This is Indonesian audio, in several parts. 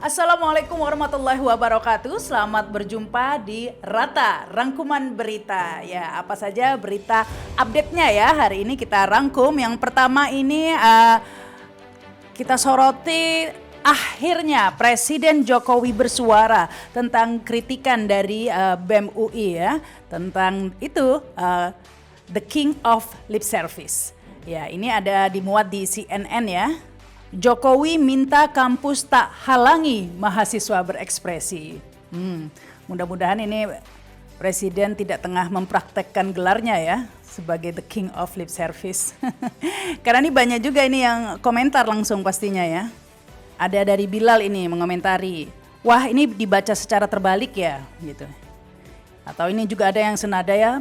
Assalamualaikum warahmatullahi wabarakatuh. Selamat berjumpa di Rata Rangkuman Berita. Ya, apa saja berita update-nya ya. Hari ini kita rangkum. Yang pertama ini kita soroti akhirnya Presiden Jokowi bersuara tentang kritikan dari BEM UI ya. Tentang itu the king of lip service. Ya, ini ada dimuat di CNN ya. Jokowi minta kampus tak halangi mahasiswa berekspresi. Mudah-mudahan ini Presiden tidak tengah mempraktekkan gelarnya ya sebagai the king of lip service. Karena ini banyak juga ini yang komentar langsung pastinya ya. Ada dari Bilal ini mengomentari, wah ini dibaca secara terbalik ya gitu. Atau ini juga ada yang senada ya,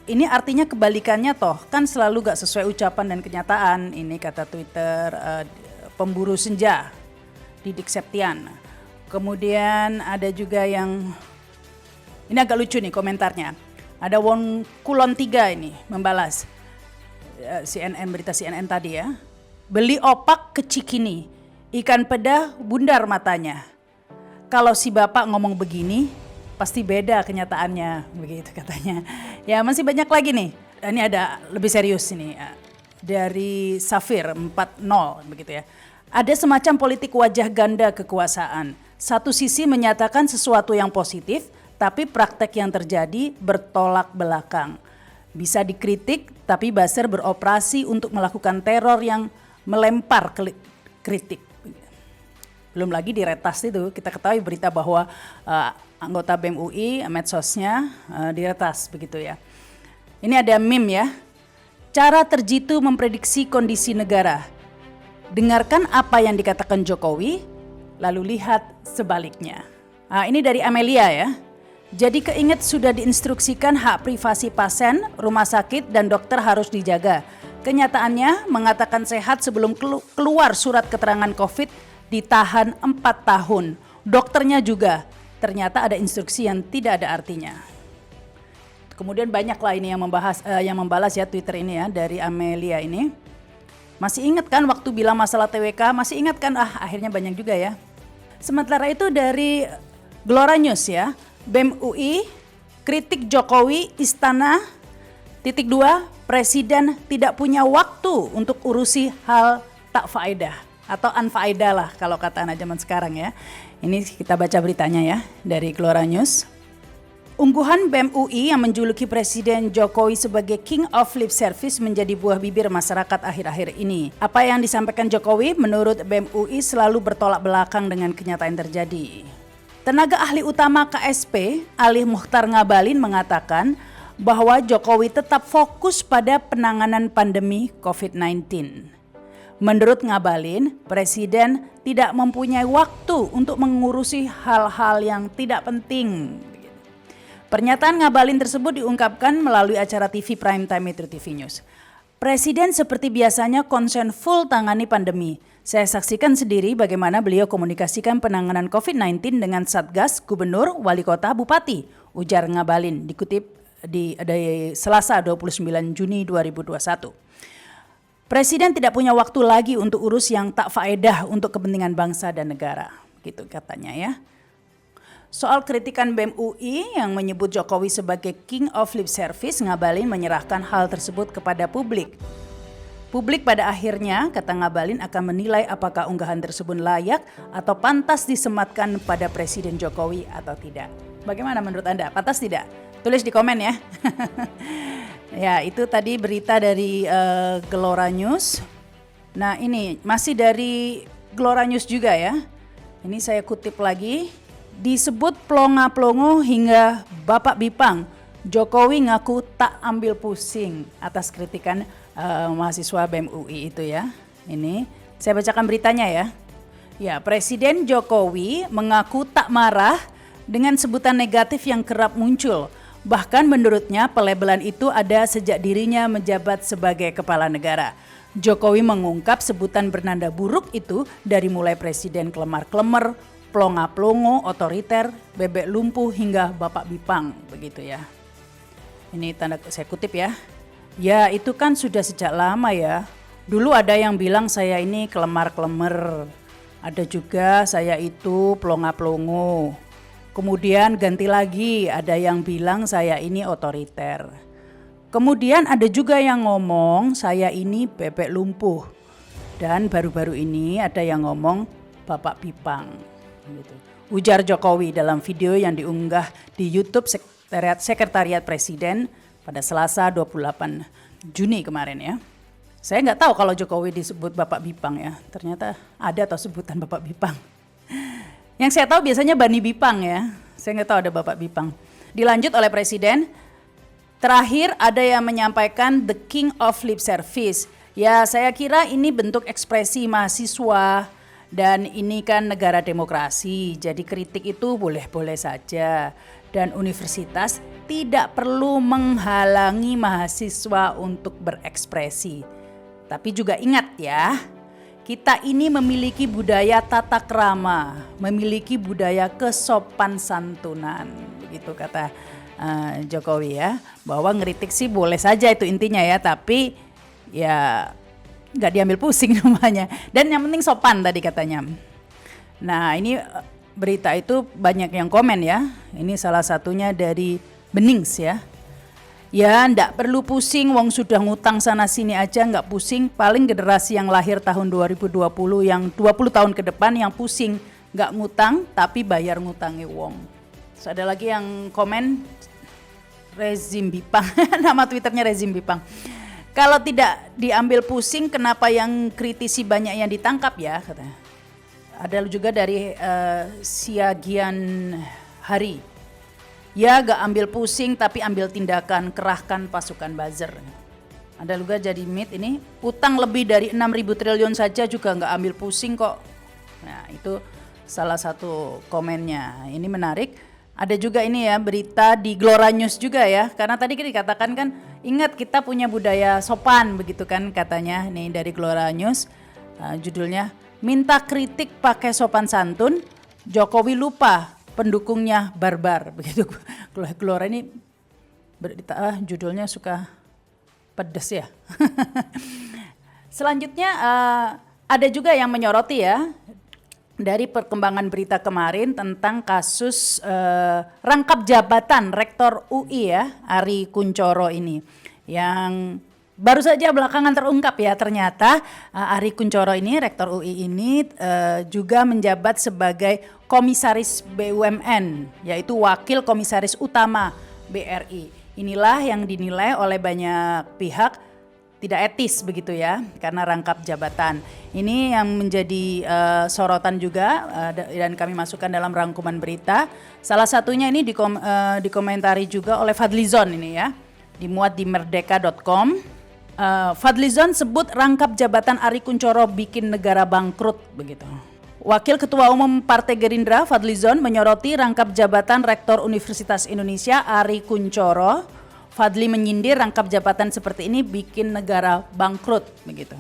ini artinya kebalikannya toh, kan selalu gak sesuai ucapan dan kenyataan. Ini kata Twitter pemburu senja, Didik Septian. Kemudian ada juga yang, ini agak lucu nih komentarnya. Ada Won Kulon 3 ini membalas CNN, berita CNN tadi ya. Beli opak ke Cikini, ikan pedah bundar matanya. Kalau si bapak ngomong begini, pasti beda kenyataannya, begitu katanya. Ya masih banyak lagi nih. Ini ada lebih serius ini dari Safir 40 begitu ya. Ada semacam politik wajah ganda kekuasaan. Satu sisi menyatakan sesuatu yang positif, tapi praktek yang terjadi bertolak belakang. Bisa dikritik, tapi buzzer beroperasi untuk melakukan teror yang melempar kritik. Belum lagi diretas itu, kita ketahui berita bahwa anggota BEM UI, medsosnya diretas begitu ya. Ini ada meme ya, cara terjitu memprediksi kondisi negara. Dengarkan apa yang dikatakan Jokowi, lalu lihat sebaliknya. Ini dari Amelia ya. Jadi keinget sudah diinstruksikan hak privasi pasien, rumah sakit dan dokter harus dijaga. Kenyataannya mengatakan sehat sebelum keluar surat keterangan COVID, ditahan 4 tahun. Dokternya juga ternyata ada instruksi yang tidak ada artinya. Kemudian banyaklah ini yang membalas ya Twitter ini ya dari Amelia ini. Masih ingat kan waktu bilang masalah TWK? Masih ingat kan? Akhirnya banyak juga ya. Sementara itu dari Glora News ya. BEM UI kritik Jokowi Istana #2 Presiden tidak punya waktu untuk urusi hal tak faedah. Atau unfaedah lah kalau kata anak zaman sekarang ya. Ini kita baca beritanya ya dari Glora News. Ungguhan BEM UI yang menjuluki Presiden Jokowi sebagai king of lip service menjadi buah bibir masyarakat akhir-akhir ini. Apa yang disampaikan Jokowi menurut BEM UI selalu bertolak belakang dengan kenyataan yang terjadi. Tenaga ahli utama KSP, Ali Mukhtar Ngabalin mengatakan bahwa Jokowi tetap fokus pada penanganan pandemi COVID-19. Menurut Ngabalin, Presiden tidak mempunyai waktu untuk mengurusi hal-hal yang tidak penting. Pernyataan Ngabalin tersebut diungkapkan melalui acara TV Primetime Metro TV News. Presiden seperti biasanya konsen full tangani pandemi. Saya saksikan sendiri bagaimana beliau komunikasikan penanganan COVID-19 dengan Satgas, Gubernur, Wali Kota, Bupati, ujar Ngabalin, dikutip di Selasa 29 Juni 2021. Presiden tidak punya waktu lagi untuk urus yang tak faedah untuk kepentingan bangsa dan negara, gitu katanya ya. Soal kritikan BEM UI yang menyebut Jokowi sebagai king of lip service, Ngabalin menyerahkan hal tersebut kepada publik. Publik pada akhirnya, kata Ngabalin, akan menilai apakah unggahan tersebut layak atau pantas disematkan pada Presiden Jokowi atau tidak. Bagaimana menurut Anda? Pantas tidak? Tulis di komen ya. Ya, itu tadi berita dari Glora News. Nah, ini masih dari Glora News juga ya. Ini saya kutip lagi. Disebut plonga-plongo hingga Bapak Bipang. Jokowi ngaku tak ambil pusing atas kritikan mahasiswa BEM UI itu ya. Ini saya bacakan beritanya ya. Ya, Presiden Jokowi mengaku tak marah dengan sebutan negatif yang kerap muncul. Bahkan menurutnya pelebelan itu ada sejak dirinya menjabat sebagai kepala negara. Jokowi mengungkap sebutan bernada buruk itu dari mulai presiden kelemar-kelemar, plonga-plongo, otoriter, bebek lumpuh hingga Bapak Bipang, begitu ya. Ini tanda saya kutip ya. Ya itu kan sudah sejak lama ya. Dulu ada yang bilang saya ini kelemar-kelemar. Ada juga saya itu plonga-plongo. Kemudian ganti lagi, ada yang bilang saya ini otoriter. Kemudian ada juga yang ngomong saya ini bebek lumpuh. Dan baru-baru ini ada yang ngomong Bapak Bipang. Gitu. Ujar Jokowi dalam video yang diunggah di YouTube Sekretariat Presiden pada Selasa 28 Juni kemarin ya. Saya nggak tahu kalau Jokowi disebut Bapak Bipang ya. Ternyata ada atau sebutan Bapak Bipang. Yang saya tahu biasanya Bani Bipang ya. Saya nggak tahu ada Bapak Bipang. Dilanjut oleh Presiden. Terakhir ada yang menyampaikan the king of lip service. Ya saya kira ini bentuk ekspresi mahasiswa. Dan ini kan negara demokrasi. Jadi kritik itu boleh-boleh saja. Dan universitas tidak perlu menghalangi mahasiswa untuk berekspresi. Tapi juga ingat ya, kita ini memiliki budaya tata krama, memiliki budaya kesopan santunan, begitu kata Jokowi ya. Bahwa ngeritik sih boleh saja itu intinya ya, tapi ya nggak diambil pusing namanya. Dan yang penting sopan tadi katanya. Nah ini berita itu banyak yang komen ya. Ini salah satunya dari Benings ya. Ya ndak perlu pusing, wong sudah ngutang sana sini aja nggak pusing. Paling generasi yang lahir tahun 2020 yang 20 tahun ke depan yang pusing. Nggak ngutang tapi bayar ngutangi wong. So, ada lagi yang komen Rezim Bipang, nama Twitternya Rezim Bipang. Kalau tidak diambil pusing kenapa yang kritisi banyak yang ditangkap ya katanya. Ada juga dari Siagian Hari. Ya gak ambil pusing tapi ambil tindakan, kerahkan pasukan buzzer. Ada juga jadi mit ini, utang lebih dari 6.000 triliun saja juga gak ambil pusing kok. Nah itu salah satu komennya, ini menarik. Ada juga ini ya berita di Glora News juga ya, karena tadi kita dikatakan kan ingat kita punya budaya sopan begitu kan katanya. Nih dari Glora News judulnya, minta kritik pakai sopan santun, Jokowi lupa pendukungnya barbar begitu. Glora ini berita judulnya suka pedes ya. Selanjutnya ada juga yang menyoroti ya dari perkembangan berita kemarin tentang kasus rangkap jabatan Rektor UI ya, Ari Kunchoro ini yang baru saja belakangan terungkap ya, ternyata Ari Kunchoro ini, Rektor UI ini juga menjabat sebagai Komisaris BUMN, yaitu Wakil Komisaris Utama BRI. Inilah yang dinilai oleh banyak pihak tidak etis begitu ya, karena rangkap jabatan. Ini yang menjadi sorotan juga dan kami masukkan dalam rangkuman berita. Salah satunya ini dikomentari juga oleh Fadlizon ini ya, dimuat di merdeka.com. Fadlizon sebut rangkap jabatan Ari Kunchoro bikin negara bangkrut begitu. Wakil Ketua Umum Partai Gerindra Fadlizon menyoroti rangkap jabatan Rektor Universitas Indonesia Ari Kunchoro. Fadli menyindir rangkap jabatan seperti ini bikin negara bangkrut begitu.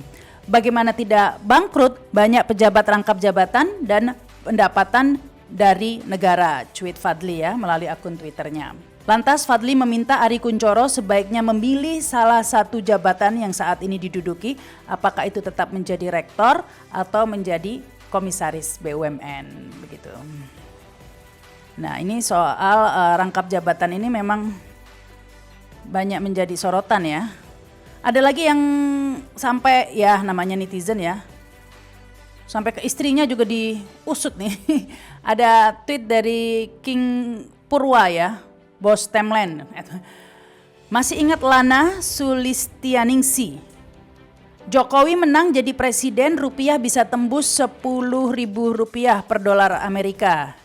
Bagaimana tidak bangkrut, banyak pejabat rangkap jabatan dan pendapatan dari negara, tweet Fadli ya melalui akun Twitternya. Lantas Fadli meminta Ari Kunchoro sebaiknya memilih salah satu jabatan yang saat ini diduduki, apakah itu tetap menjadi rektor atau menjadi komisaris BUMN begitu. Nah ini soal rangkap jabatan ini memang banyak menjadi sorotan ya. Ada lagi yang sampai ya namanya netizen ya, sampai ke istrinya juga diusut nih. Ada tweet dari King Purwa ya, bos Temlen. Masih ingat Lana Sulistianingsi? Jokowi menang jadi presiden, rupiah bisa tembus Rp10.000 per dolar Amerika.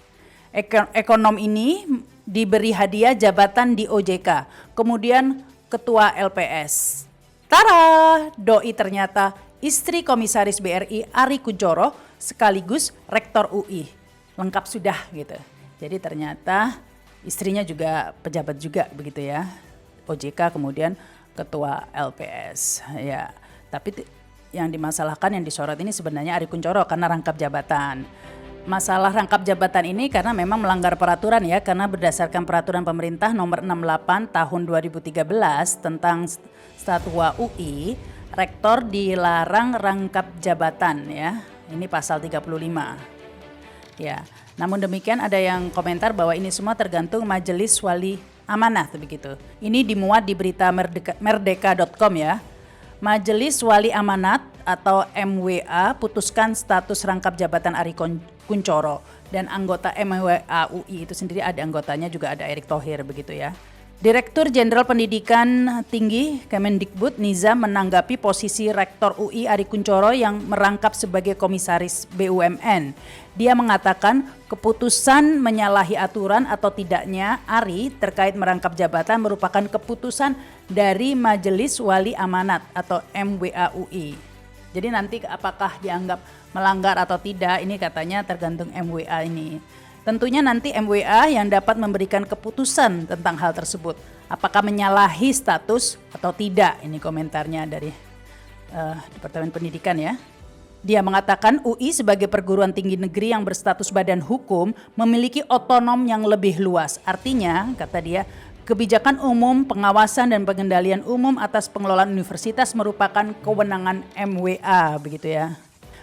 Ekonom ini diberi hadiah jabatan di OJK, kemudian ketua LPS. Tara, doi ternyata istri komisaris BRI Ari Kunchoro sekaligus rektor UI. Lengkap sudah gitu. Jadi ternyata istrinya juga pejabat juga begitu ya. OJK kemudian ketua LPS ya. Tapi yang dimasalahkan, yang disorot ini sebenarnya Ari Kunchoro karena rangkap jabatan. Masalah rangkap jabatan ini karena memang melanggar peraturan ya, karena berdasarkan peraturan pemerintah nomor 68 tahun 2013 tentang Statwa UI, rektor dilarang rangkap jabatan ya. Ini pasal 35. Ya. Namun demikian ada yang komentar bahwa ini semua tergantung Majelis Wali Amanat begitu. Ini dimuat di berita merdeka.com ya. Majelis Wali Amanat atau MWA putuskan status rangkap jabatan Ari Kunchoro, dan anggota MWA UI itu sendiri ada anggotanya juga, ada Erick Thohir begitu ya. Direktur Jenderal Pendidikan Tinggi Kemendikbud Nizam menanggapi posisi Rektor UI Ari Kunchoro yang merangkap sebagai komisaris BUMN. Dia mengatakan keputusan menyalahi aturan atau tidaknya Ari terkait merangkap jabatan merupakan keputusan dari Majelis Wali Amanat atau MWA UI. Jadi nanti apakah dianggap melanggar atau tidak, ini katanya tergantung MWA ini. Tentunya nanti MWA yang dapat memberikan keputusan tentang hal tersebut. Apakah menyalahi status atau tidak, ini komentarnya dari Departemen Pendidikan ya. Dia mengatakan UI sebagai perguruan tinggi negeri yang berstatus badan hukum memiliki otonom yang lebih luas. Artinya, kata dia, kebijakan umum, pengawasan dan pengendalian umum atas pengelolaan universitas merupakan kewenangan MWA begitu ya.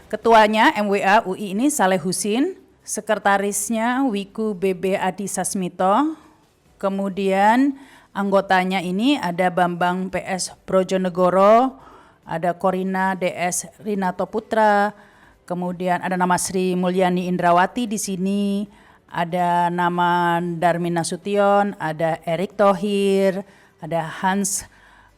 Ketuanya MWA UI ini Saleh Husin, sekretarisnya Wiku BB Adi Sasmito, kemudian anggotanya ini ada Bambang PS Brojonegoro, ada Korina DS Rinato Putra, kemudian ada nama Sri Mulyani Indrawati di sini, ada nama Darmin Nasution, ada Erick Thohir, ada Hans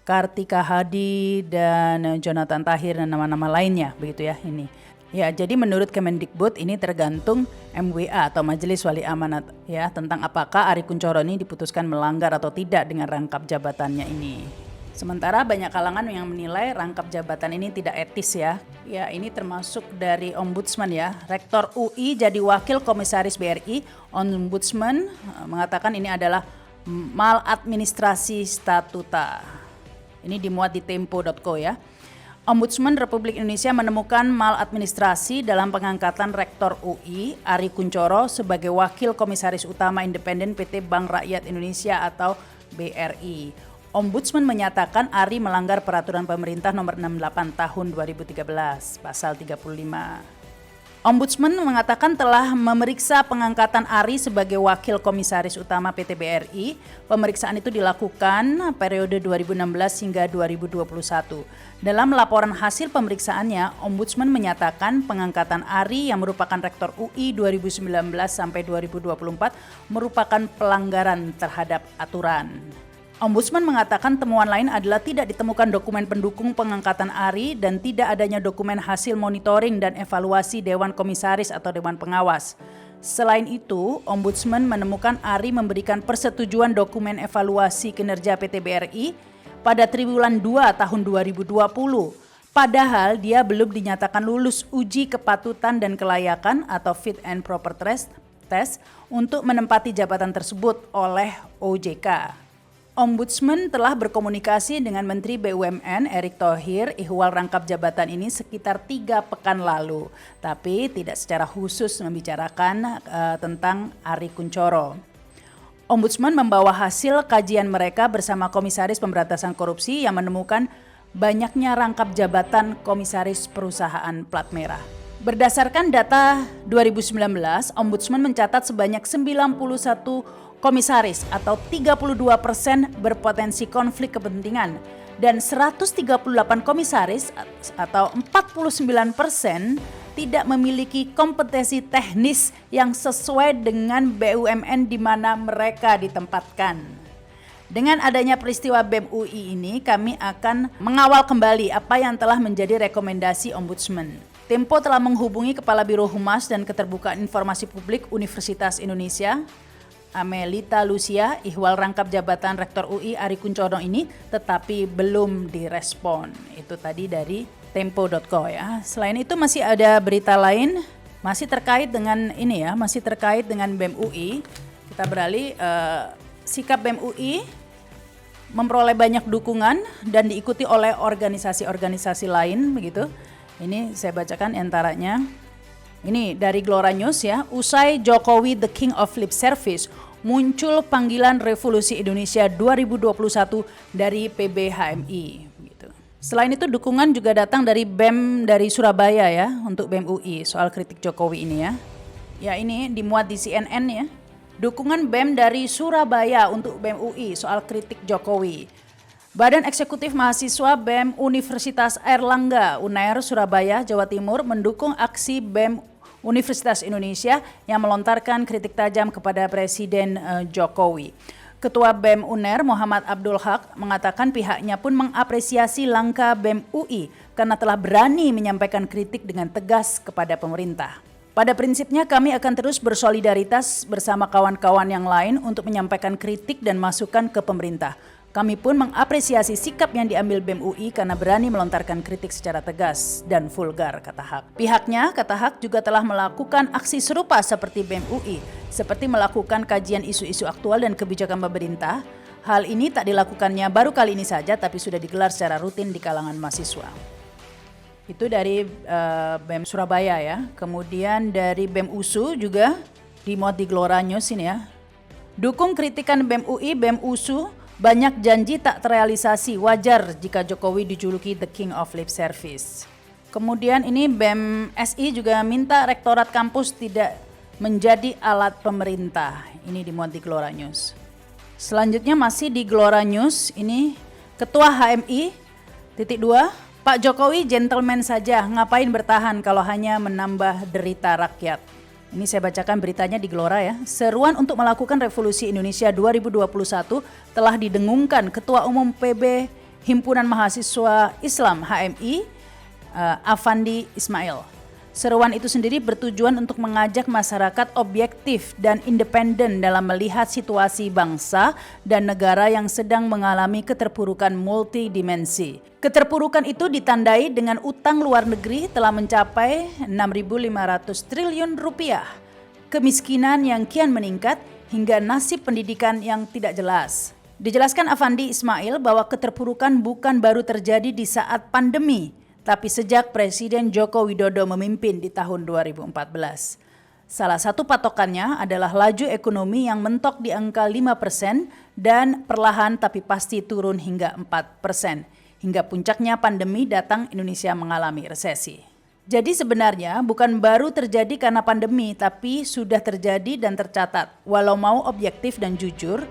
Kartika Hadi dan Jonathan Tahir dan nama-nama lainnya begitu ya ini. Ya, jadi menurut Kemendikbud ini tergantung MWA atau Majelis Wali Amanat ya tentang apakah Ari Kunchoro ini diputuskan melanggar atau tidak dengan rangkap jabatannya ini. Sementara banyak kalangan yang menilai rangkap jabatan ini tidak etis ya. Ya, ini termasuk dari Ombudsman ya. Rektor UI jadi wakil komisaris BRI, Ombudsman mengatakan ini adalah maladministrasi statuta. Ini dimuat di tempo.co ya. Ombudsman Republik Indonesia menemukan maladministrasi dalam pengangkatan Rektor UI Ari Kunchoro sebagai Wakil Komisaris Utama Independen PT Bank Rakyat Indonesia atau BRI. Ombudsman menyatakan Ari melanggar Peraturan Pemerintah Nomor 68 Tahun 2013 Pasal 35. Ombudsman mengatakan telah memeriksa pengangkatan Ari sebagai Wakil Komisaris Utama PT BRI. Pemeriksaan itu dilakukan periode 2016 hingga 2021. Dalam laporan hasil pemeriksaannya, Ombudsman menyatakan pengangkatan Ari yang merupakan Rektor UI 2019 sampai 2024 merupakan pelanggaran terhadap aturan. Ombudsman mengatakan temuan lain adalah tidak ditemukan dokumen pendukung pengangkatan Ari dan tidak adanya dokumen hasil monitoring dan evaluasi Dewan Komisaris atau Dewan Pengawas. Selain itu, Ombudsman menemukan Ari memberikan persetujuan dokumen evaluasi kinerja PT BRI pada triwulan 2 tahun 2020. Padahal dia belum dinyatakan lulus uji kepatutan dan kelayakan atau fit and proper test untuk menempati jabatan tersebut oleh OJK. Ombudsman telah berkomunikasi dengan Menteri BUMN Erick Thohir ihwal rangkap jabatan ini sekitar 3 pekan lalu, tapi tidak secara khusus membicarakan tentang Ari Kunchoro. Ombudsman membawa hasil kajian mereka bersama Komisaris Pemberantasan Korupsi yang menemukan banyaknya rangkap jabatan komisaris perusahaan plat merah. Berdasarkan data 2019, Ombudsman mencatat sebanyak 91 komisaris atau 32% berpotensi konflik kepentingan dan 138 komisaris atau 49% tidak memiliki kompetensi teknis yang sesuai dengan BUMN di mana mereka ditempatkan. Dengan adanya peristiwa BEM UI ini, kami akan mengawal kembali apa yang telah menjadi rekomendasi Ombudsman. Tempo telah menghubungi Kepala Biro Humas dan Keterbukaan Informasi Publik Universitas Indonesia, Amelita Lucia, ihwal rangkap jabatan Rektor UI Ari Kunchoro ini, tetapi belum direspon. Itu tadi dari tempo.co ya. Selain itu masih ada berita lain, masih terkait dengan ini ya, masih terkait dengan BEM UI. Kita beralih, sikap BEM UI memperoleh banyak dukungan dan diikuti oleh organisasi-organisasi lain begitu. Ini saya bacakan antaranya. Ini dari Glora News ya. Usai Jokowi the King of Lip Service, muncul panggilan Revolusi Indonesia 2021 dari PBHMI. Gitu. Selain itu dukungan juga datang dari BEM dari Surabaya ya untuk BEM UI soal kritik Jokowi ini ya. Ya ini dimuat di CNN ya. Dukungan BEM dari Surabaya untuk BEM UI soal kritik Jokowi. Badan Eksekutif Mahasiswa BEM Universitas Airlangga UNAIR Surabaya, Jawa Timur mendukung aksi BEM Universitas Indonesia yang melontarkan kritik tajam kepada Presiden Jokowi. Ketua BEM UNER Muhammad Abdul Haq mengatakan pihaknya pun mengapresiasi langkah BEM UI karena telah berani menyampaikan kritik dengan tegas kepada pemerintah. Pada prinsipnya kami akan terus bersolidaritas bersama kawan-kawan yang lain untuk menyampaikan kritik dan masukan ke pemerintah. Kami pun mengapresiasi sikap yang diambil BEM UI karena berani melontarkan kritik secara tegas dan vulgar, kata Haq. Pihaknya, kata Haq, juga telah melakukan aksi serupa seperti BEM UI, seperti melakukan kajian isu-isu aktual dan kebijakan pemerintah. Hal ini tak dilakukannya baru kali ini saja, tapi sudah digelar secara rutin di kalangan mahasiswa. Itu dari BEM Surabaya ya. Kemudian dari BEM USU juga dimuat di Glora News ini ya. Dukung kritikan BEM UI, BEM USU. Banyak janji tak terrealisasi, wajar jika Jokowi dijuluki the king of lip service. Kemudian ini BEM SI juga minta rektorat kampus tidak menjadi alat pemerintah. Ini dimuat di Glora News. Selanjutnya masih di Glora News, ini Ketua HMI, Pak Jokowi gentleman saja, ngapain bertahan kalau hanya menambah derita rakyat. Ini saya bacakan beritanya di Glora ya. Seruan untuk melakukan revolusi Indonesia 2021 telah didengungkan Ketua Umum PB Himpunan Mahasiswa Islam HMI, Afandi Ismail. Seruan itu sendiri bertujuan untuk mengajak masyarakat objektif dan independen dalam melihat situasi bangsa dan negara yang sedang mengalami keterpurukan multidimensi. Keterpurukan itu ditandai dengan utang luar negeri telah mencapai 6.500 triliun rupiah, kemiskinan yang kian meningkat hingga nasib pendidikan yang tidak jelas. Dijelaskan Afandi Ismail bahwa keterpurukan bukan baru terjadi di saat pandemi, tapi sejak Presiden Joko Widodo memimpin di tahun 2014. Salah satu patokannya adalah laju ekonomi yang mentok di angka 5% dan perlahan tapi pasti turun hingga 4%. Hingga puncaknya pandemi datang, Indonesia mengalami resesi. Jadi sebenarnya bukan baru terjadi karena pandemi, tapi sudah terjadi dan tercatat. Walau mau objektif dan jujur,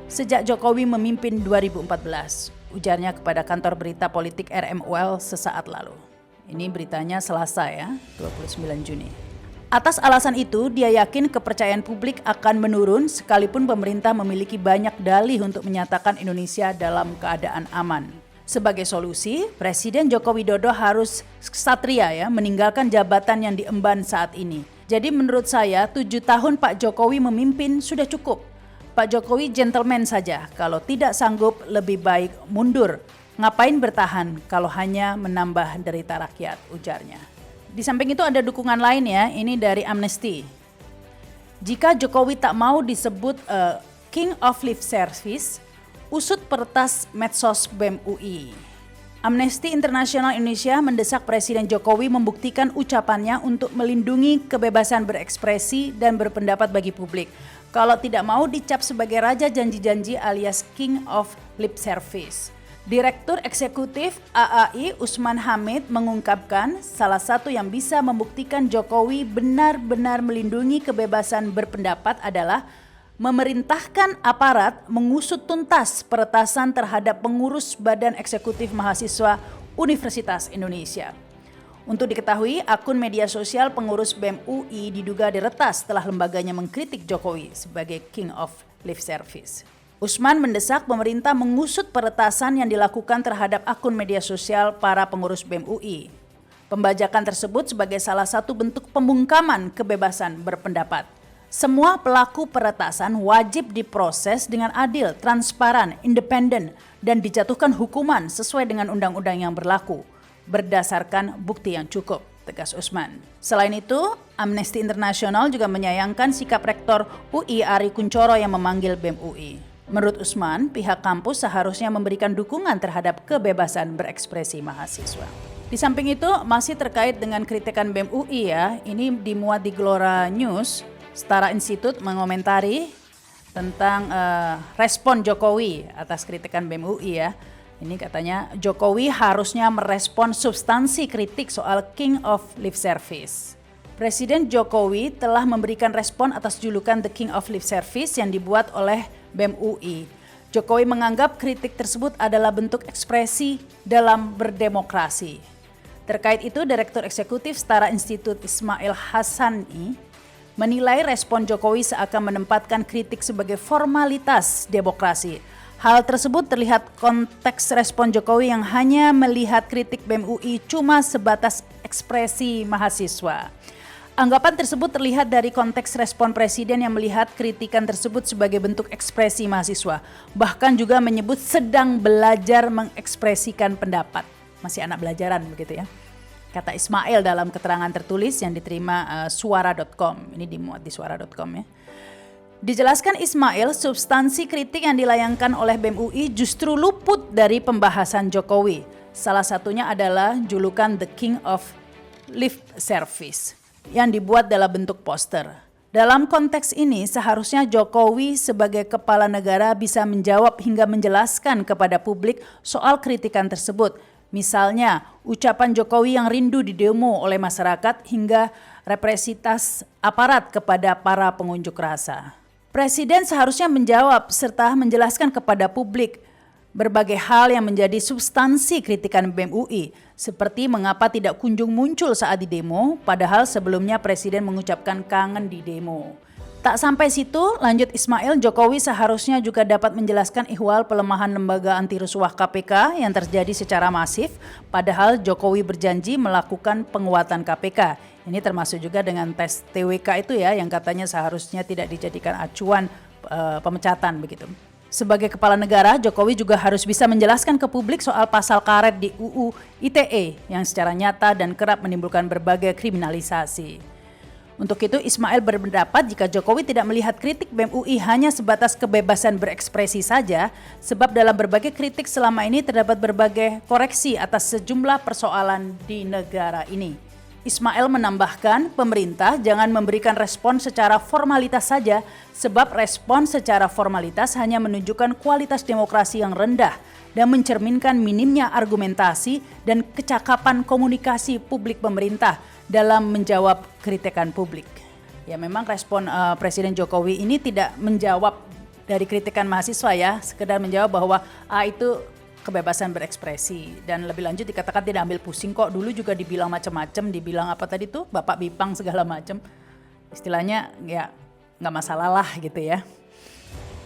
sejak Jokowi memimpin 2014. Ujarnya kepada kantor berita politik RMUL sesaat lalu. Ini beritanya Selasa ya, 29 Juni. Atas alasan itu, dia yakin kepercayaan publik akan menurun sekalipun pemerintah memiliki banyak dalih untuk menyatakan Indonesia dalam keadaan aman. Sebagai solusi, Presiden Joko Widodo harus ksatria ya, meninggalkan jabatan yang diemban saat ini. Jadi menurut saya 7 tahun Pak Jokowi memimpin sudah cukup. Pak Jokowi gentleman saja, kalau tidak sanggup lebih baik mundur. Ngapain bertahan kalau hanya menambah derita rakyat, ujarnya. Di samping itu ada dukungan lain ya, ini dari Amnesty. Jika Jokowi tak mau disebut King of Lip Service, usut peretas medsos BEM UI. Amnesty International Indonesia mendesak Presiden Jokowi membuktikan ucapannya untuk melindungi kebebasan berekspresi dan berpendapat bagi publik. Kalau tidak mau dicap sebagai raja janji-janji alias King of Lip Service. Direktur Eksekutif AAI Usman Hamid mengungkapkan salah satu yang bisa membuktikan Jokowi benar-benar melindungi kebebasan berpendapat adalah memerintahkan aparat mengusut tuntas peretasan terhadap pengurus Badan Eksekutif Mahasiswa Universitas Indonesia. Untuk diketahui, akun media sosial pengurus BEM UI diduga diretas setelah lembaganya mengkritik Jokowi sebagai King of Lip Service. Usman mendesak pemerintah mengusut peretasan yang dilakukan terhadap akun media sosial para pengurus BEM UI. Pembajakan tersebut sebagai salah satu bentuk pembungkaman kebebasan berpendapat. Semua pelaku peretasan wajib diproses dengan adil, transparan, independen, dan dijatuhkan hukuman sesuai dengan undang-undang yang berlaku, berdasarkan bukti yang cukup, tegas Usman. Selain itu, Amnesty International juga menyayangkan sikap Rektor UI Ari Kunchoro yang memanggil BEM UI. Menurut Usman, pihak kampus seharusnya memberikan dukungan terhadap kebebasan berekspresi mahasiswa. Di samping itu, masih terkait dengan kritikan BEM UI ya, ini dimuat di Glora News. Setara Institut mengomentari tentang respon Jokowi atas kritikan BEM UI ya. Ini katanya Jokowi harusnya merespon substansi kritik soal King of Lip Service. Presiden Jokowi telah memberikan respon atas julukan The King of Lip Service yang dibuat oleh BEM UI. Jokowi menganggap kritik tersebut adalah bentuk ekspresi dalam berdemokrasi. Terkait itu, Direktur Eksekutif Setara Institut Ismail Hassani menilai respon Jokowi seakan menempatkan kritik sebagai formalitas demokrasi. Hal tersebut terlihat konteks respon Jokowi yang hanya melihat kritik BEM UI cuma sebatas ekspresi mahasiswa. Anggapan tersebut terlihat dari konteks respon Presiden yang melihat kritikan tersebut sebagai bentuk ekspresi mahasiswa. Bahkan juga menyebut sedang belajar mengekspresikan pendapat. Masih anak belajaran begitu ya. Kata Ismail dalam keterangan tertulis yang diterima suara.com. Ini dimuat di suara.com ya. Dijelaskan Ismail, substansi kritik yang dilayangkan oleh BEM UI justru luput dari pembahasan Jokowi. Salah satunya adalah julukan The King of Lip Service yang dibuat dalam bentuk poster. Dalam konteks ini, seharusnya Jokowi sebagai kepala negara bisa menjawab hingga menjelaskan kepada publik soal kritikan tersebut. Misalnya, ucapan Jokowi yang rindu didemo oleh masyarakat hingga represitas aparat kepada para pengunjuk rasa. Presiden seharusnya menjawab serta menjelaskan kepada publik berbagai hal yang menjadi substansi kritikan BEM UI, seperti mengapa tidak kunjung muncul saat di demo, padahal sebelumnya Presiden mengucapkan kangen di demo. Tak sampai situ, lanjut Ismail, Jokowi seharusnya juga dapat menjelaskan ihwal pelemahan lembaga anti rusuh KPK yang terjadi secara masif, padahal Jokowi berjanji melakukan penguatan KPK. Ini termasuk juga dengan tes TWK itu ya, yang katanya seharusnya tidak dijadikan acuan pemecatan begitu. Sebagai kepala negara, Jokowi juga harus bisa menjelaskan ke publik soal pasal karet di UU ITE yang secara nyata dan kerap menimbulkan berbagai kriminalisasi. Untuk itu, Ismail berpendapat jika Jokowi tidak melihat kritik BEM UI hanya sebatas kebebasan berekspresi saja, sebab dalam berbagai kritik selama ini terdapat berbagai koreksi atas sejumlah persoalan di negara ini. Ismail menambahkan, pemerintah jangan memberikan respon secara formalitas saja, sebab respon secara formalitas hanya menunjukkan kualitas demokrasi yang rendah dan mencerminkan minimnya argumentasi dan kecakapan komunikasi publik pemerintah dalam menjawab kritikan publik. Ya, memang respon Presiden Jokowi ini tidak menjawab dari kritikan mahasiswa ya, sekedar menjawab bahwa itu kebebasan berekspresi, dan lebih lanjut dikatakan tidak ambil pusing kok, dulu juga dibilang macam-macam, dibilang apa tadi tuh Bapak Bipang segala macam, istilahnya ya nggak masalah lah gitu ya.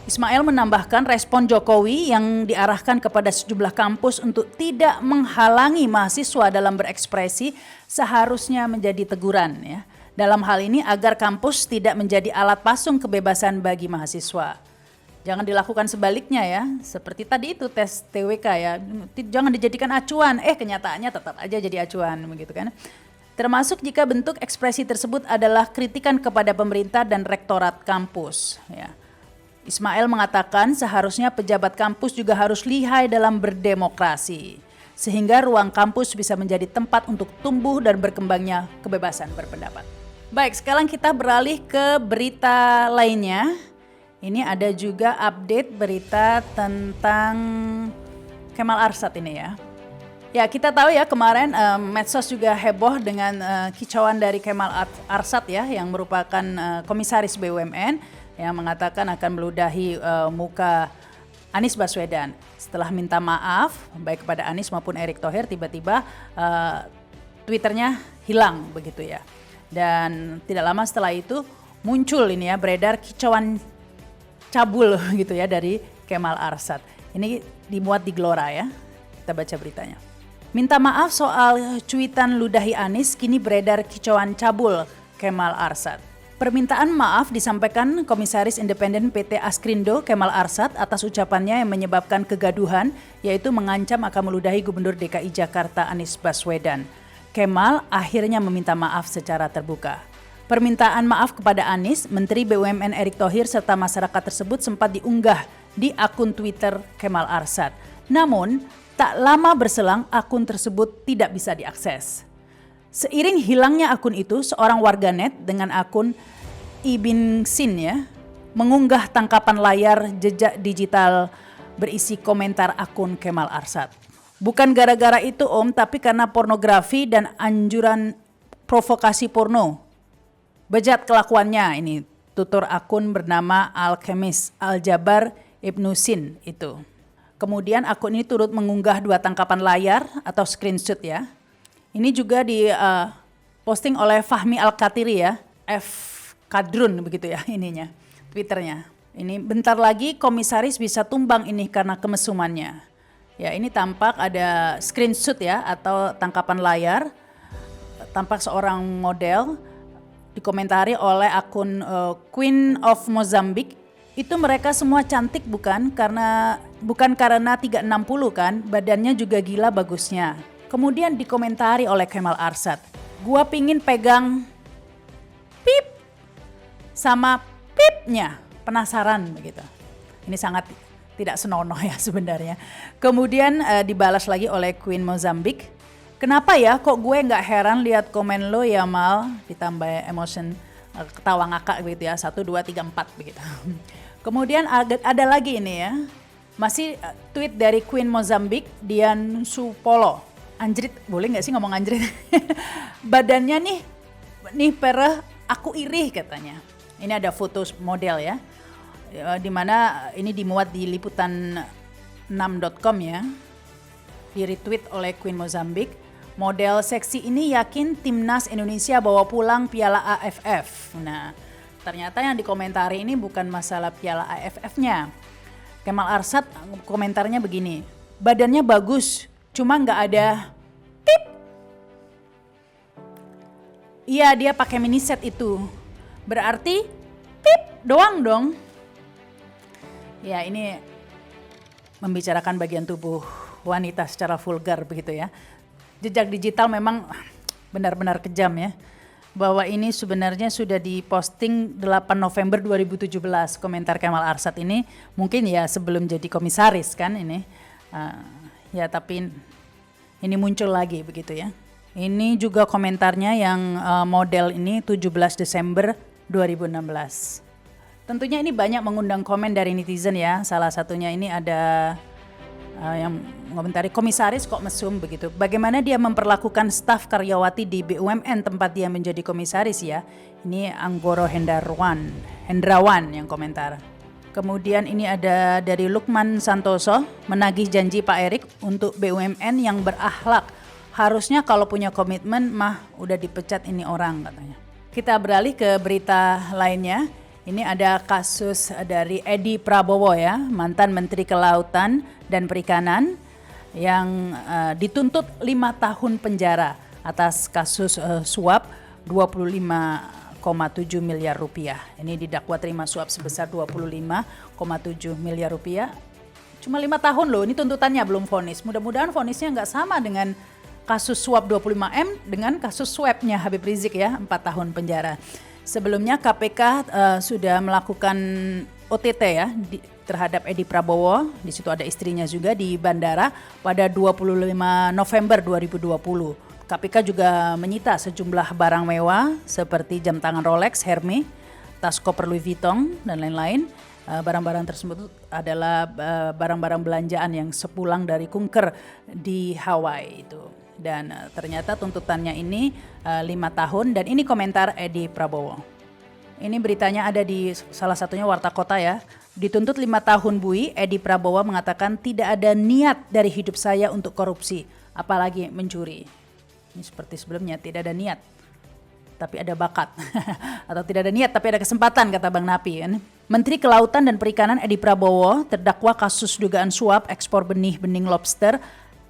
Ismail menambahkan respon Jokowi yang diarahkan kepada sejumlah kampus untuk tidak menghalangi mahasiswa dalam berekspresi seharusnya menjadi teguran ya. Dalam hal ini agar kampus tidak menjadi alat pasung kebebasan bagi mahasiswa. Jangan dilakukan sebaliknya ya, seperti tadi itu tes TWK ya, jangan dijadikan acuan, kenyataannya tetap aja jadi acuan begitu kan. Termasuk jika bentuk ekspresi tersebut adalah kritikan kepada pemerintah dan rektorat kampus ya. Ismail mengatakan seharusnya pejabat kampus juga harus lihai dalam berdemokrasi, sehingga ruang kampus bisa menjadi tempat untuk tumbuh dan berkembangnya kebebasan berpendapat. Baik, sekarang kita beralih ke berita lainnya. Ini ada juga update berita tentang Kemal Arsyad ini ya. Ya, kita tahu ya kemarin medsos juga heboh dengan kicauan dari Kemal Arsyad ya, yang merupakan komisaris BUMN yang mengatakan akan meludahi muka Anies Baswedan. Setelah minta maaf baik kepada Anies maupun Erick Thohir, tiba-tiba Twitternya hilang begitu ya. Dan tidak lama setelah itu muncul ini ya, beredar kicauan cabul gitu ya dari Kemal Arsyad. Ini dimuat di Gelora ya. Kita baca beritanya. Minta maaf soal cuitan ludahi Anies, kini beredar kicauan cabul Kemal Arsyad. Permintaan maaf disampaikan Komisaris Independen PT Askrindo Kemal Arsyad atas ucapannya yang menyebabkan kegaduhan, yaitu mengancam akan meludahi Gubernur DKI Jakarta Anies Baswedan. Kemal akhirnya meminta maaf secara terbuka. Permintaan maaf kepada Anies, Menteri BUMN Erick Thohir serta masyarakat tersebut sempat diunggah di akun Twitter Kemal Arsyad. Namun, tak lama berselang akun tersebut tidak bisa diakses. Seiring hilangnya akun itu, seorang warganet dengan akun Ibin Sin ya, mengunggah tangkapan layar jejak digital berisi komentar akun Kemal Arsyad. Bukan gara-gara itu Om, tapi karena pornografi dan anjuran provokasi porno. Bejat kelakuannya ini, tutur akun bernama Alkemis Aljabar Ibnu Sin itu. Kemudian akun ini turut mengunggah 2 tangkapan layar atau screenshot ya. Ini juga di posting oleh Fahmi Al-Katiri ya, F Kadrun begitu ya ininya, Twitternya. Ini bentar lagi komisaris bisa tumbang ini karena kemesumannya. Ya ini tampak ada screenshot ya atau tangkapan layar, tampak seorang model dikomentari oleh akun Queen of Mozambique. Itu mereka semua cantik bukan karena 360 kan, badannya juga gila bagusnya. Kemudian dikomentari oleh Kemal Arsyad, gua pingin pegang pip sama pipnya, penasaran begitu. Ini sangat tidak senonoh ya sebenarnya. Kemudian dibalas lagi oleh Queen Mozambique, kenapa ya kok gue nggak heran lihat komen lo ya Mal, ditambah emotion ketawa ngakak begitu ya, 1, 2, 3, 4 begitu. Kemudian ada lagi ini ya, masih tweet dari Queen Mozambique, Dian Supolo. Anjrit, boleh nggak sih ngomong anjrit? Badannya nih pereh, aku irih katanya. Ini ada foto model ya, di mana ini dimuat di liputan6.com ya, di retweet oleh Queen Mozambique. Model seksi ini yakin timnas Indonesia bawa pulang piala AFF. Nah, ternyata yang dikomentari ini bukan masalah piala AFF-nya. Kemal Arsyad komentarnya begini, badannya bagus, cuma nggak ada tip. Iya dia pakai mini set itu, berarti tip doang dong. Ya ini membicarakan bagian tubuh wanita secara vulgar begitu ya. Jejak digital memang benar-benar kejam ya. Bahwa ini sebenarnya sudah diposting 8 November 2017 komentar Kemal Arsyad ini, mungkin ya sebelum jadi komisaris kan ini. Ya tapi ini muncul lagi begitu ya. Ini juga komentarnya yang model ini 17 Desember 2016. Tentunya ini banyak mengundang komen dari netizen ya. Salah satunya ini ada yang mengomentari komisaris kok mesum begitu. Bagaimana dia memperlakukan staf karyawati di BUMN tempat dia menjadi komisaris ya. Ini Anggoro Hendrawan yang komentar. Kemudian ini ada dari Lukman Santoso, menagih janji Pak Erik untuk BUMN yang berakhlak. Harusnya kalau punya komitmen mah udah dipecat ini orang katanya. Kita beralih ke berita lainnya. Ini ada kasus dari Edi Prabowo ya, mantan Menteri Kelautan dan Perikanan yang dituntut 5 tahun penjara atas kasus suap 25,7 miliar rupiah. Ini didakwa terima suap sebesar 25,7 miliar rupiah. Cuma 5 tahun loh, ini tuntutannya belum vonis. Mudah-mudahan vonisnya nggak sama dengan kasus suap 25M dengan kasus swabnya Habib Rizik ya, 4 tahun penjara. Sebelumnya KPK sudah melakukan OTT ya terhadap Edi Prabowo, di situ ada istrinya juga di bandara pada 25 November 2020. KPK juga menyita sejumlah barang mewah seperti jam tangan Rolex, Hermes, tas koper Louis Vuitton dan lain-lain. Barang-barang tersebut adalah barang-barang belanjaan yang sepulang dari kunker di Hawaii itu. Dan ternyata tuntutannya ini 5 tahun dan ini komentar Edi Prabowo. Ini beritanya ada di salah satunya Warta Kota ya. Dituntut 5 tahun Bui, Edi Prabowo mengatakan tidak ada niat dari hidup saya untuk korupsi, apalagi mencuri. Ini seperti sebelumnya, tidak ada niat, tapi ada bakat. Atau tidak ada niat, tapi ada kesempatan, kata Bang Napi. Kan? Menteri Kelautan dan Perikanan Edi Prabowo terdakwa kasus dugaan suap ekspor benih-bening lobster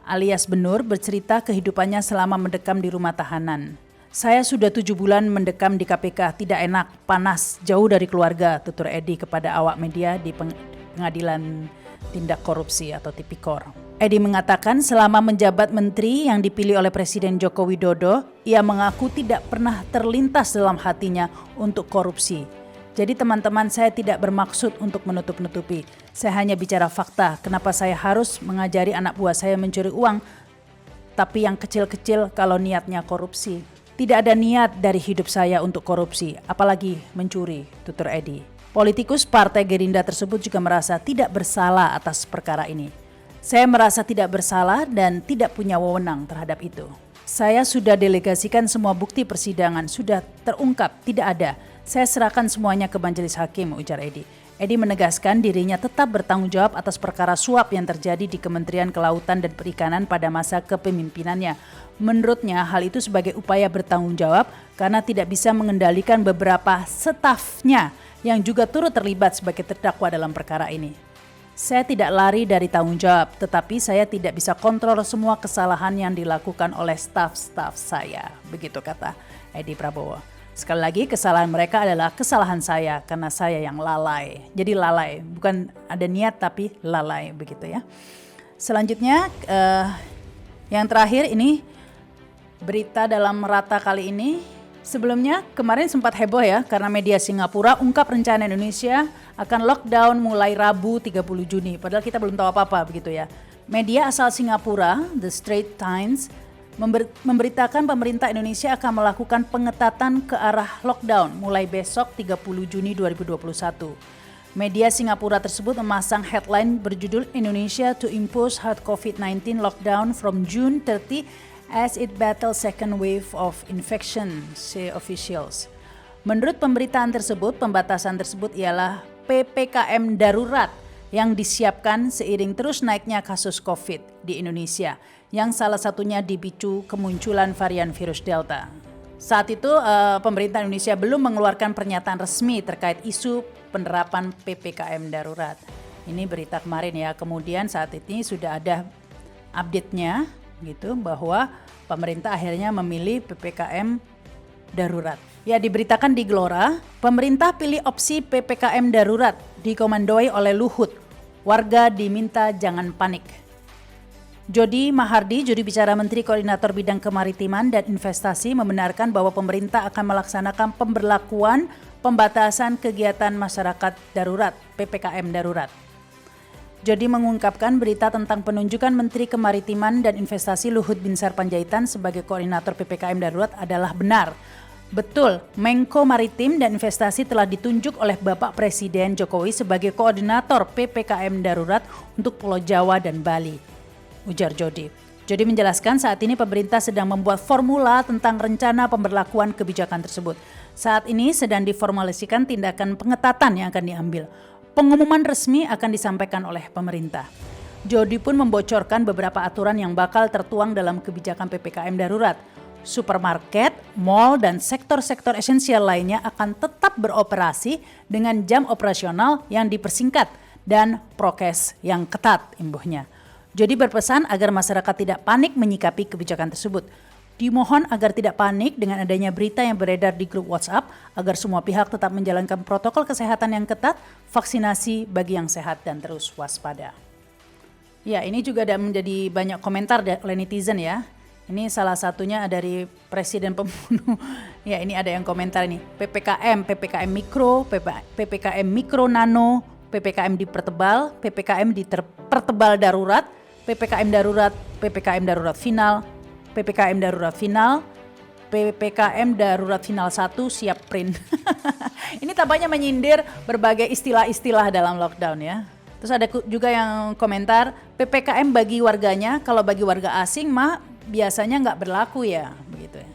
alias Benur bercerita kehidupannya selama mendekam di rumah tahanan. Saya sudah 7 bulan mendekam di KPK, tidak enak, panas, jauh dari keluarga, tutur Edi kepada awak media di Pengadilan Tindak Korupsi atau Tipikor. Edi mengatakan selama menjabat menteri yang dipilih oleh Presiden Joko Widodo, ia mengaku tidak pernah terlintas dalam hatinya untuk korupsi. Jadi teman-teman, saya tidak bermaksud untuk menutup-nutupi. Saya hanya bicara fakta, kenapa saya harus mengajari anak buah saya mencuri uang, tapi yang kecil-kecil kalau niatnya korupsi. Tidak ada niat dari hidup saya untuk korupsi, apalagi mencuri, tutur Edi. Politikus Partai Gerindra tersebut juga merasa tidak bersalah atas perkara ini. Saya merasa tidak bersalah dan tidak punya wewenang terhadap itu. Saya sudah delegasikan semua bukti persidangan, sudah terungkap, tidak ada. Saya serahkan semuanya ke majelis hakim, ujar Edi. Edi menegaskan dirinya tetap bertanggung jawab atas perkara suap yang terjadi di Kementerian Kelautan dan Perikanan pada masa kepemimpinannya. Menurutnya hal itu sebagai upaya bertanggung jawab karena tidak bisa mengendalikan beberapa stafnya yang juga turut terlibat sebagai terdakwa dalam perkara ini. Saya tidak lari dari tanggung jawab, tetapi saya tidak bisa kontrol semua kesalahan yang dilakukan oleh staf-staf saya. Begitu kata Edi Prabowo. Sekali lagi, kesalahan mereka adalah kesalahan saya karena saya yang lalai. Jadi lalai, bukan ada niat tapi lalai begitu ya. Selanjutnya, yang terakhir ini berita dalam Rata kali ini. Sebelumnya kemarin sempat heboh ya karena media Singapura ungkap rencana Indonesia akan lockdown mulai Rabu 30 Juni. Padahal kita belum tahu apa-apa begitu ya. Media asal Singapura, The Straits Times, memberitakan pemerintah Indonesia akan melakukan pengetatan ke arah lockdown mulai besok 30 Juni 2021. Media Singapura tersebut memasang headline berjudul Indonesia to impose hard COVID-19 lockdown from June 30 as it battles second wave of infection, say officials. Menurut pemberitaan tersebut, pembatasan tersebut ialah PPKM darurat yang disiapkan seiring terus naiknya kasus COVID di Indonesia, yang salah satunya dipicu kemunculan varian virus Delta. Saat itu pemerintah Indonesia belum mengeluarkan pernyataan resmi terkait isu penerapan PPKM darurat. Ini berita kemarin ya, kemudian saat ini sudah ada update-nya gitu bahwa pemerintah akhirnya memilih PPKM darurat. Ya, diberitakan di Gelora, pemerintah pilih opsi PPKM darurat dikomandoi oleh Luhut. Warga diminta jangan panik. Jody Mahardi, juru bicara Menteri Koordinator Bidang Kemaritiman dan Investasi, membenarkan bahwa pemerintah akan melaksanakan pemberlakuan pembatasan kegiatan masyarakat darurat (PPKM darurat). Jody mengungkapkan berita tentang penunjukan Menteri Kemaritiman dan Investasi Luhut Binsar Panjaitan sebagai koordinator PPKM darurat adalah benar. Betul, Menko Maritim dan Investasi telah ditunjuk oleh Bapak Presiden Jokowi sebagai koordinator PPKM darurat untuk Pulau Jawa dan Bali, ujar Jody. Jody menjelaskan saat ini pemerintah sedang membuat formula tentang rencana pemberlakuan kebijakan tersebut. Saat ini sedang diformulasikan tindakan pengetatan yang akan diambil. Pengumuman resmi akan disampaikan oleh pemerintah. Jody pun membocorkan beberapa aturan yang bakal tertuang dalam kebijakan PPKM darurat. Supermarket, mal, dan sektor-sektor esensial lainnya akan tetap beroperasi dengan jam operasional yang dipersingkat dan prokes yang ketat, imbuhnya. Jody berpesan agar masyarakat tidak panik menyikapi kebijakan tersebut. Dimohon agar tidak panik dengan adanya berita yang beredar di grup WhatsApp agar semua pihak tetap menjalankan protokol kesehatan yang ketat, vaksinasi bagi yang sehat dan terus waspada. Ya, ini juga ada menjadi banyak komentar oleh netizen ya. Ini salah satunya dari Presiden Pembunuh. Ya, ini ada yang komentar nih. PPKM mikro, PPKM mikro nano, PPKM dipertebal, PPKM dipertebal darurat, PPKM darurat final, PPKM darurat final, PPKM darurat final 1 siap print. Ini tampaknya menyindir berbagai istilah-istilah dalam lockdown ya. Terus ada juga yang komentar, PPKM bagi warganya, kalau bagi warga asing mah biasanya nggak berlaku ya, begitu ya.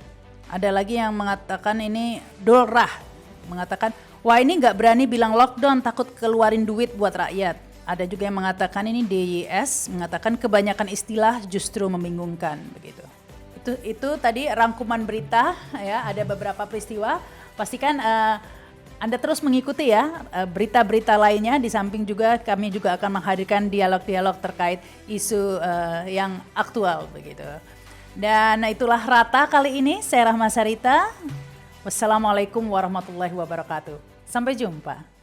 Ada lagi yang mengatakan ini Dolrah, mengatakan wah ini nggak berani bilang lockdown takut keluarin duit buat rakyat. Ada juga yang mengatakan ini DYS, mengatakan kebanyakan istilah justru membingungkan, begitu. Itu tadi rangkuman berita ya, ada beberapa peristiwa. Pastikan Anda terus mengikuti ya berita-berita lainnya, di samping juga kami juga akan menghadirkan dialog-dialog terkait isu yang aktual begitu. Dan itulah Rata kali ini, saya Rahma Sarita. Wassalamualaikum warahmatullahi wabarakatuh. Sampai jumpa.